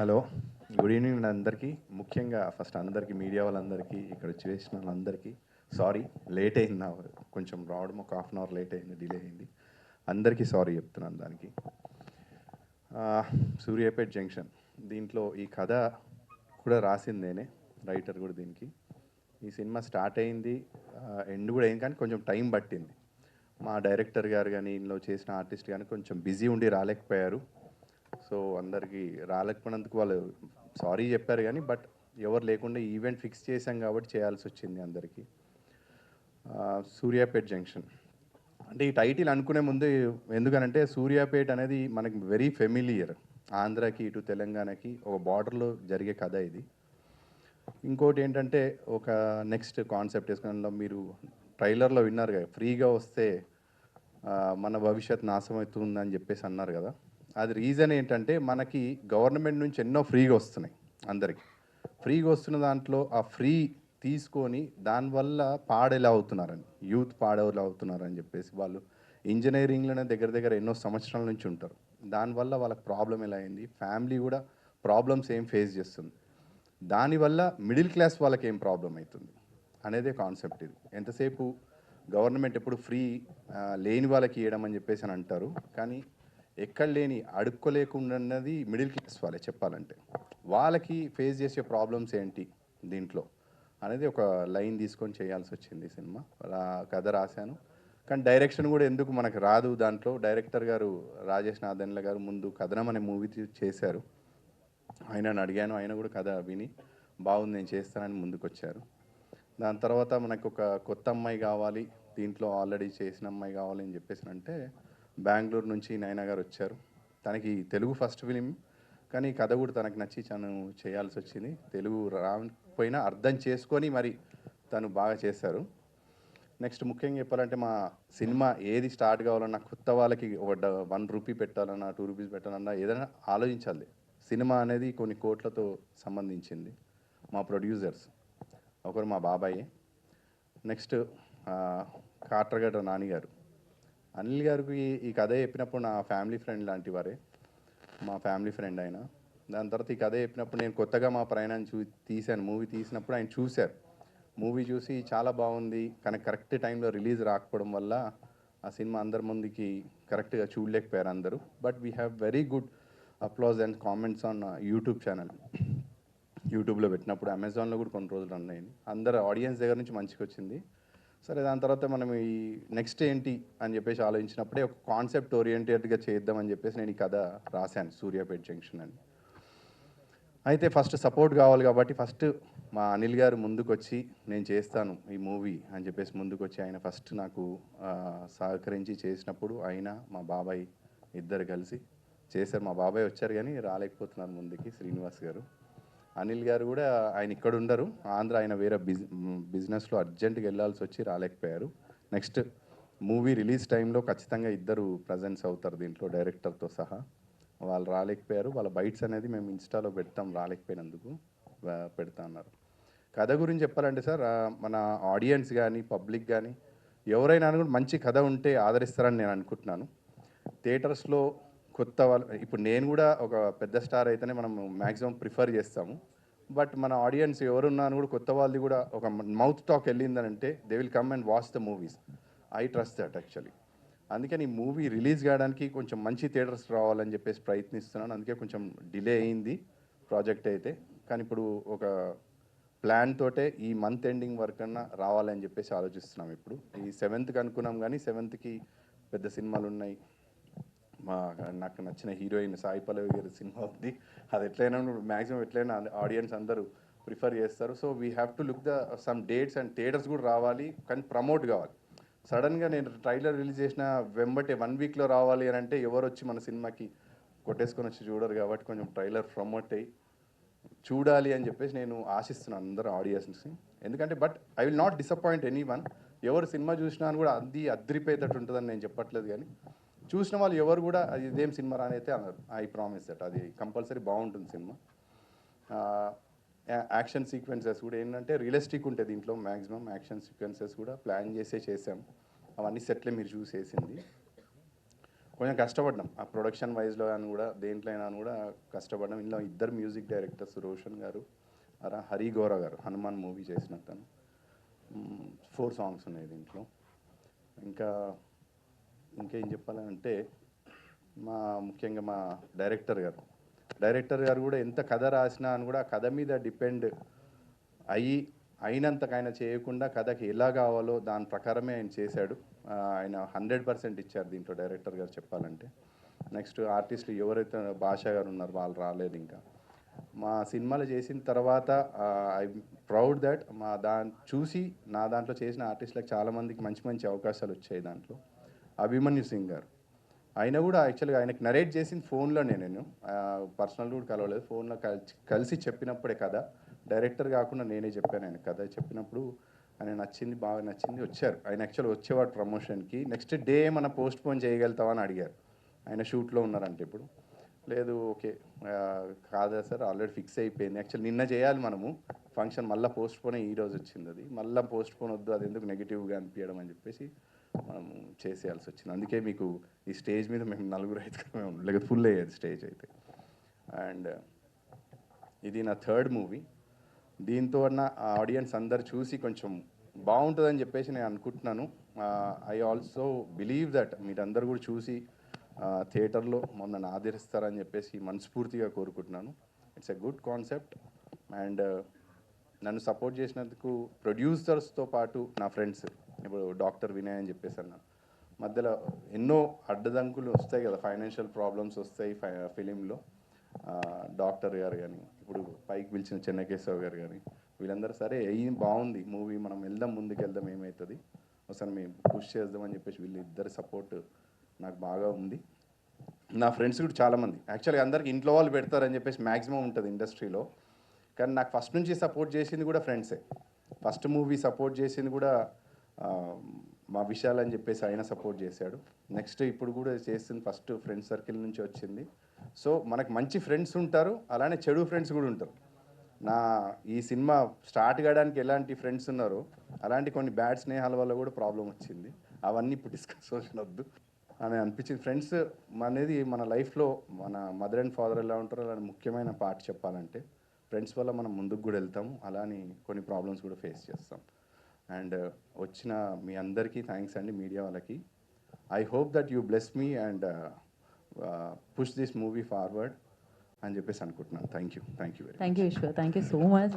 Hello, good evening అందరికీ. ముఖ్యంగా first అందరికీ, మీడియా వాళ్ళందరికీ, ఇక్కడ వచ్చి వేసిన వాళ్ళందరికీ సారీ. లేట్ అయింది, నా కొంచెం రావడం ఒక హాఫ్ అన్ అవర్ లేట్ అయింది, డిలే అయింది. అందరికీ సారీ చెప్తున్నాను దానికి. సూర్యాపేట్ జంక్షన్, దీంట్లో ఈ కథ కూడా రాసింది నేనే, రైటర్ కూడా దీనికి. ఈ సినిమా స్టార్ట్ అయింది, ఎండ్ కూడా అయింది, కానీ కొంచెం టైం పట్టింది. మా డైరెక్టర్ గారు కానీ ఇందులో చేసిన ఆర్టిస్ట్ కానీ కొంచెం బిజీ ఉండి రాలేకపోయారు. సో అందరికీ రాలేకపోయినందుకు వాళ్ళు సారీ చెప్పారు, కానీ బట్ ఎవరు లేకుండా ఈవెంట్ ఫిక్స్ చేశాం కాబట్టి చేయాల్సి వచ్చింది అందరికీ. సూర్యాపేట్ జంక్షన్ అంటే ఈ టైటిల్ అనుకునే ముందు, ఎందుకనంటే సూర్యాపేట్ అనేది మనకి వెరీ ఫెమిలియర్. ఆంధ్రాకి ఇటు తెలంగాణకి ఒక బార్డర్లో జరిగే కథ ఇది. ఇంకోటి ఏంటంటే ఒక నెక్స్ట్ కాన్సెప్ట్ వేసుకున్న, మీరు ట్రైలర్లో విన్నారు కదా, ఫ్రీగా వస్తే మన భవిష్యత్ నాశమవుతుందని చెప్పేసి అన్నారు కదా. అది రీజన్ ఏంటంటే మనకి గవర్నమెంట్ నుంచి ఎన్నో ఫ్రీగా వస్తున్నాయి అందరికీ. ఫ్రీగా వస్తున్న దాంట్లో ఆ ఫ్రీ తీసుకొని దానివల్ల పాడేలా అవుతున్నారని, యూత్ పాడేలా అవుతున్నారని చెప్పేసి వాళ్ళు ఇంజనీరింగ్లోనే దగ్గర దగ్గర ఎన్నో సంవత్సరాల నుంచి ఉంటారు. దానివల్ల వాళ్ళకి ప్రాబ్లం ఎలా అయింది, ఫ్యామిలీ కూడా ప్రాబ్లమ్స్ ఏం ఫేస్ చేస్తుంది, దానివల్ల మిడిల్ క్లాస్ వాళ్ళకి ఏం ప్రాబ్లం అవుతుంది అనేదే కాన్సెప్ట్ ఇది. ఎంతసేపు గవర్నమెంట్ ఎప్పుడు ఫ్రీ లేని వాళ్ళకి ఇవ్వడం అని చెప్పేసి అని అంటారు, కానీ ఎక్కడ లేని అడుక్కోలేకుండా ఉన్నది మిడిల్ క్లాస్ వాళ్ళే. చెప్పాలంటే వాళ్ళకి ఫేస్ చేసే ప్రాబ్లమ్స్ ఏంటి దీంట్లో అనేది ఒక లైన్ తీసుకొని చేయాల్సి వచ్చింది సినిమా. కథ రాశాను, కానీ డైరెక్షన్ కూడా ఎందుకు మనకు రాదు. దాంట్లో డైరెక్టర్ గారు రాజేష్ నాదెండ్ల గారు ముందు కథనం అనే మూవీ చేశారు. ఆయనను అడిగాను, ఆయన కూడా కథ విని బాగుంది నేను చేస్తానని ముందుకు వచ్చారు. దాని తర్వాత మనకు ఒక కొత్త అమ్మాయి కావాలి, దీంట్లో ఆల్రెడీ చేసిన అమ్మాయి కావాలి అని చెప్పేసి అంటే బెంగళూరు నుంచి నైనా గారు వచ్చారు. తనకి తెలుగు ఫస్ట్ ఫిలిం, కానీ కథ కూడా తనకు నచ్చి తను చేయాల్సి వచ్చింది. తెలుగు రాకపోయినా అర్థం చేసుకొని మరి తను బాగా చేశారు. నెక్స్ట్ ముఖ్యంగా చెప్పాలంటే మా సినిమా ఏది స్టార్ట్ కావాలన్నా, కొత్త వాళ్ళకి ఒక 1 రూపీ పెట్టాలన్నా, 2 రూపీస్ పెట్టాలన్నా ఏదైనా ఆలోచించాలి. సినిమా అనేది కొన్ని కోట్లతో సంబంధించింది. మా ప్రొడ్యూసర్స్ ఒకరు మా బాబాయే. నెక్స్ట్ కాట్రగడ్డ నాని గారు, అనిల్ గారికి ఈ కథ చెప్పినప్పుడు నా ఫ్యామిలీ ఫ్రెండ్ లాంటి వారే, మా ఫ్యామిలీ ఫ్రెండ్ ఆయన. దాని తర్వాత ఈ కథ చెప్పినప్పుడు నేను కొత్తగా మా ప్రయాణాన్ని తీశాను. మూవీ తీసినప్పుడు ఆయన చూశారు. మూవీ చూసి చాలా బాగుంది, కానీ కరెక్ట్ టైంలో రిలీజ్ రాకపోవడం వల్ల ఆ సినిమా అందరి ముందుకి కరెక్ట్గా చూడలేకపోయారు అందరూ. But we have very good applause and comments on YouTube channel. యూట్యూబ్లో పెట్టినప్పుడు అమెజాన్లో కూడా కొన్ని రోజులు రన్ అయింది, అందరు ఆడియన్స్ దగ్గర నుంచి మంచిగా వచ్చింది. సరే, దాని తర్వాత మనం ఈ నెక్స్ట్ ఏంటి అని చెప్పేసి ఆలోచించినప్పుడే ఒక కాన్సెప్ట్ ఓరియంటెడ్గా చేద్దామని చెప్పేసి నేను ఈ కథ రాశాను, సూర్యాపేట్ జంక్షన్ అని. అయితే ఫస్ట్ సపోర్ట్ కావాలి కాబట్టి ఫస్ట్ మా అనిల్ గారు ముందుకు వచ్చి నేను చేస్తాను ఈ మూవీ అని చెప్పేసి ముందుకు వచ్చి ఆయన ఫస్ట్ నాకు సహకరించి చేసినప్పుడు ఆయన మా బాబాయ్ ఇద్దరు కలిసి చేశారు. మా బాబాయ్ వచ్చారు కానీ రాలేకపోతున్నారు ముందుకి, శ్రీనివాస్ గారు. అనిల్ గారు కూడా ఆయన ఇక్కడ ఉండరు, ఆంధ్ర, ఆయన వేరే బిజినెస్లో అర్జెంటుగా వెళ్ళాల్సి వచ్చి రాలేకపోయారు. నెక్స్ట్ మూవీ రిలీజ్ టైంలో ఖచ్చితంగా ఇద్దరు ప్రజెన్స్ అవుతారు దీంట్లో, డైరెక్టర్తో సహా. వాళ్ళు రాలేకపోయారు, వాళ్ళ బైట్స్ అనేది మేము ఇన్స్టాలో పెడతాం, రాలేకపోయినందుకు పెడతా అన్నారు. కథ గురించి చెప్పాలంటే సార్, మన ఆడియన్స్ కానీ పబ్లిక్ కానీ ఎవరైనా కూడా మంచి కథ ఉంటే ఆదరిస్తారని నేను అనుకుంటున్నాను. థియేటర్స్లో కొత్త వాళ్ళు, ఇప్పుడు నేను కూడా ఒక పెద్ద స్టార్ అయితేనే మనం మ్యాక్సిమం ప్రిఫర్ చేస్తాము. బట్ మన ఆడియన్స్ ఎవరున్నాను కూడా కొత్త వాళ్ళది కూడా ఒక మౌత్ టాక్ వెళ్ళిందనంటే they will come and watch the movies. I trust that actually. అందుకని ఈ మూవీ రిలీజ్ కావడానికి కొంచెం మంచి థియేటర్స్ రావాలని చెప్పేసి ప్రయత్నిస్తున్నాను. అందుకే కొంచెం డిలే అయింది ప్రాజెక్ట్ అయితే, కానీ ఇప్పుడు ఒక ప్లాన్ తోటే ఈ మంత్ ఎండింగ్ వరకన్నా రావాలని చెప్పేసి ఆలోచిస్తున్నాం. ఇప్పుడు ఈ 7th అనుకున్నాం, కానీ 7th పెద్ద సినిమాలు ఉన్నాయి. నాకు నచ్చిన హీరోయిన్ సాయి పల్లవి గారి సినిమా ఉంది, అది ఎట్లయినా మ్యాక్సిమం ఎట్లయినా ఆడియన్స్ అందరూ ప్రిఫర్ చేస్తారు. So we have to look the sum dates and theatres కూడా రావాలి, కానీ ప్రమోట్ కావాలి. సడన్గా నేను ట్రైలర్ రిలీజ్ చేసిన వెంబటే 1 వీక్లో రావాలి అని అంటే ఎవరు వచ్చి మన సినిమాకి కొట్టేసుకొని వచ్చి చూడరు. కాబట్టి కొంచెం ట్రైలర్ ప్రమోట్ అయ్యి చూడాలి అని చెప్పేసి నేను ఆశిస్తున్నాను అందరూ ఆడియన్స్ని. ఎందుకంటే but I will not disappoint any one. ఎవరు సినిమా చూసినా అని కూడా అది అద్రిపోయేటట్టు ఉంటుందని నేను చెప్పట్లేదు, కానీ చూసిన వాళ్ళు ఎవరు కూడా అది ఇదేం సినిమా రానైతే అన్నారు. ఐ ప్రామిస్ దట్ అది కంపల్సరీ బాగుంటుంది సినిమా. యాక్షన్ సీక్వెన్సెస్ కూడా ఏంటంటే రియలిస్టిక్ ఉంటాయి దీంట్లో. మ్యాక్సిమం యాక్షన్ సీక్వెన్సెస్ కూడా ప్లాన్ చేసాం, అవన్నీ సెట్లే మీరు చూసేసింది. కొంచెం కష్టపడ్డాం ఆ ప్రొడక్షన్ వైజ్లో అని కూడా దేంట్లో అయినా అని కూడా కష్టపడ్డాం. ఇందులో ఇద్దరు మ్యూజిక్ డైరెక్టర్స్, రోషన్ గారు, హరి గౌర గారు, హనుమాన్ మూవీ చేసిన తను. 4 సాంగ్స్ ఉన్నాయి దీంట్లో. ఇంకా ఇంకేం చెప్పాలంటే ముఖ్యంగా మా డైరెక్టర్ గారు కూడా ఎంత కథ రాసినా అని కూడా కథ మీద డిపెండ్ అయినంతకైనా చేయకుండా కథకి ఎలా కావాలో దాని ప్రకారమే ఆయన చేశాడు. ఆయన 100% ఇచ్చారు దీంట్లో డైరెక్టర్ గారు చెప్పాలంటే. నెక్స్ట్ ఆర్టిస్టులు ఎవరైతే భాషా గారు ఉన్నారు వాళ్ళు రాలేదు ఇంకా. మా సినిమాలు చేసిన తర్వాత ఐ ప్రౌడ్ దట్ చూసి నా దాంట్లో చేసిన ఆర్టిస్టులకు చాలామందికి మంచి మంచి అవకాశాలు వచ్చాయి దాంట్లో. అభిమన్యు సింగ్ గారు ఆయన కూడా యాక్చువల్గా ఆయనకి నరేట్ చేసింది ఫోన్లోనే, నేను పర్సనల్ కూడా కలవలేదు, ఫోన్లో కలిసి చెప్పినప్పుడే కథ. డైరెక్టర్ కాకుండా నేనే చెప్పాను ఆయన కథ చెప్పినప్పుడు. ఆయన నచ్చింది, బాగా నచ్చింది, వచ్చారు. ఆయన యాక్చువల్గా వచ్చేవాడు ప్రమోషన్కి. నెక్స్ట్ డే మన పోస్ట్ పోన్ చేయగలుగుతామని అడిగారు. ఆయన షూట్లో ఉన్నారంటే ఇప్పుడు లేదు, ఓకే కాదా సార్ ఆల్రెడీ ఫిక్స్ అయిపోయింది. యాక్చువల్ నిన్న చేయాలి మనము ఫంక్షన్, మళ్ళీ పోస్ట్ పోన్ ఈరోజు వచ్చింది అది, మళ్ళీ పోస్ట్ పోన్ వద్దు, అది ఎందుకు నెగిటివ్గా అనిపించడం అని చెప్పేసి మనం చేసేయాల్సి వచ్చింది. అందుకే మీకు ఈ స్టేజ్ మీద మేము 4 ఐదుగురమే ఉన్నాం, లేకపోతే ఫుల్ అయ్యేది స్టేజ్ అయితే. అండ్ ఇది నా 3rd మూవీ. దీంతో ఆడియన్స్ అందరు చూసి కొంచెం బాగుంటుందని చెప్పేసి నేను అనుకుంటున్నాను. ఐ ఆల్సో బిలీవ్ దట్ మీరందరూ కూడా చూసి థియేటర్లో నన్ను ఆదరిస్తారని చెప్పేసి మనస్ఫూర్తిగా కోరుకుంటున్నాను. It's a good concept. And నన్ను సపోర్ట్ చేసినందుకు ప్రొడ్యూసర్స్తో పాటు నా ఫ్రెండ్స్, ఇప్పుడు డాక్టర్ వినయ్ అని చెప్పేసి అన్న, మధ్యలో ఎన్నో అడ్డదంకులు వస్తాయి కదా, ఫైనాన్షియల్ ప్రాబ్లమ్స్ వస్తాయి ఫిలింలో. డాక్టర్ గారు కానీ, ఇప్పుడు పైకి పిలిచిన చెన్నకేశవ్ గారు కానీ, వీళ్ళందరూ సరే ఏం బాగుంది మూవీ, మనం వెళ్దాం, ముందుకు వెళ్దాం, ఏమవుతుంది ఒకసారి మేము పుష్ చేద్దామని చెప్పేసి వీళ్ళిద్దరి సపోర్ట్ నాకు బాగా ఉంది. నా ఫ్రెండ్స్ కూడా చాలామంది, యాక్చువల్గా అందరికి ఇంట్లో వాళ్ళు పెడతారని చెప్పేసి మ్యాక్సిమం ఉంటుంది ఇండస్ట్రీలో, కానీ నాకు ఫస్ట్ నుంచి సపోర్ట్ చేసింది కూడా ఫ్రెండ్సే. ఫస్ట్ మూవీ సపోర్ట్ చేసింది కూడా మా విశాల్ అని చెప్పేసి ఆయన సపోర్ట్ చేశాడు. నెక్స్ట్ ఇప్పుడు కూడా చేసింది ఫస్ట్ ఫ్రెండ్స్ సర్కిల్ నుంచి వచ్చింది. సో మనకు మంచి ఫ్రెండ్స్ ఉంటారు, అలానే చెడు ఫ్రెండ్స్ కూడా ఉంటారు. ఈ సినిమా స్టార్ట్ కావడానికి ఎలాంటి ఫ్రెండ్స్ ఉన్నారో అలాంటి కొన్ని బ్యాడ్ స్నేహాల వల్ల కూడా ప్రాబ్లం వచ్చింది. అవన్నీ ఇప్పుడు డిస్కషన్ వద్దు అని అనిపించింది. ఫ్రెండ్స్ అనేది మన లైఫ్లో మన మదర్ అండ్ ఫాదర్ ఎలా ఉంటారో అలాంటి ముఖ్యమైన పార్ట్ చెప్పాలంటే. ఫ్రెండ్స్ వల్ల మనం ముందుకు కూడా వెళ్తాము, అలానే కొన్ని ప్రాబ్లమ్స్ కూడా ఫేస్ చేస్తాం. అండ్ వచ్చిన మీ అందరికీ థ్యాంక్స్ అండి, మీడియా వాళ్ళకి. I hope that you bless me and push this movie forward అని చెప్పేసి అనుకుంటున్నాను. Thank you very much. Thank you విశ్వ, థ్యాంక్ యూ సో మచ్.